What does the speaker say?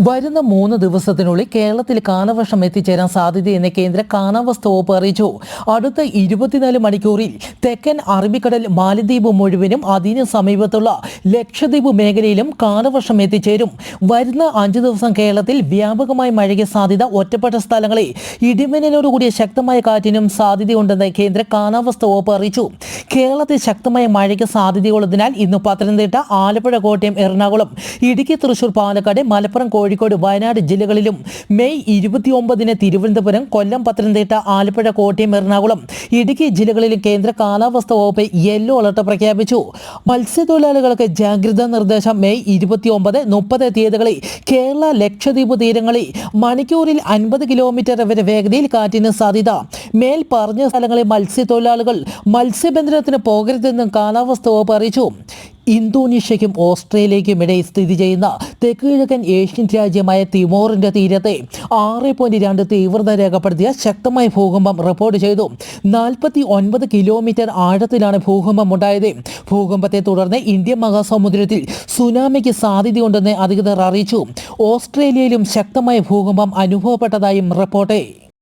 വരുന്ന 3 ദിവസത്തിനുള്ളിൽ കേരളത്തിൽ കാലവർഷം എത്തിച്ചേരാൻ സാധ്യതയെന്ന് കേന്ദ്ര കാലാവസ്ഥാ വകുപ്പ് അറിയിച്ചു. അടുത്ത 24 മണിക്കൂറിൽ തെക്കൻ അറബിക്കടൽ, മാലദ്വീപ് മുഴുവനും അതിന് സമീപത്തുള്ള ലക്ഷദ്വീപ് മേഖലയിലും കാലവർഷം എത്തിച്ചേരും. വരുന്ന 5 ദിവസം കേരളത്തിൽ വ്യാപകമായി മഴയ്ക്ക് സാധ്യത. ഒറ്റപ്പെട്ട സ്ഥലങ്ങളിൽ ഇടിമിന്നലോടുകൂടിയ ശക്തമായ കാറ്റിനും സാധ്യതയുണ്ടെന്ന് കേന്ദ്ര കാലാവസ്ഥാ വകുപ്പ് അറിയിച്ചു. കേരളത്തിൽ ശക്തമായ മഴയ്ക്ക് സാധ്യതയുള്ളതിനാൽ ഇന്ന് പത്തനംതിട്ട, ആലപ്പുഴ, കോട്ടയം, എറണാകുളം, ഇടുക്കി, തൃശൂർ, പാലക്കാട്, മലപ്പുറം, കോഴിക്കോട്, വയനാട് ജില്ലകളിലും മെയ് 29-ന് തിരുവനന്തപുരം, കൊല്ലം, പത്തനംതിട്ട, ആലപ്പുഴ, കോട്ടയം, എറണാകുളം, ഇടുക്കി ജില്ലകളിലും കേന്ദ്ര കാലാവസ്ഥാ വകുപ്പ് യെല്ലോ അലർട്ട് പ്രഖ്യാപിച്ചു. മത്സ്യത്തൊഴിലാളികൾക്ക് ജാഗ്രതാ നിർദ്ദേശം. മെയ് 29, 30 തീയതികളിൽ കേരള, ലക്ഷദ്വീപ് തീരങ്ങളിൽ മണിക്കൂറിൽ 50 കിലോമീറ്റർ വരെ വേഗതയിൽ കാറ്റിന് സാധ്യത. മേൽ പറഞ്ഞ സ്ഥലങ്ങളിൽ മത്സ്യത്തൊഴിലാളികൾ മത്സ്യബന്ധനത്തിന് പോകരുതെന്നും കാലാവസ്ഥാ വകുപ്പ് അറിയിച്ചു. ഇന്തോനേഷ്യയ്ക്കും ഓസ്ട്രേലിയയ്ക്കും ഇടയിൽ സ്ഥിതി ചെയ്യുന്ന തെക്കുകിഴക്കൻ ഏഷ്യൻ രാജ്യമായ തിമോറിന്റെ തീരത്തെ 6.2 തീവ്രത രേഖപ്പെടുത്തിയ ശക്തമായ ഭൂകമ്പം റിപ്പോർട്ട് ചെയ്തു. 49 കിലോമീറ്റർ ആഴത്തിലാണ് ഭൂകമ്പം ഉണ്ടായത്. ഭൂകമ്പത്തെ തുടർന്ന് ഇന്ത്യൻ മഹാസമുദ്രത്തിൽ സുനാമിക്ക് സാധ്യതയുണ്ടെന്ന് അധികൃതർ അറിയിച്ചു. ഓസ്ട്രേലിയയിലും ശക്തമായ ഭൂകമ്പം അനുഭവപ്പെട്ടതായും റിപ്പോർട്ട്.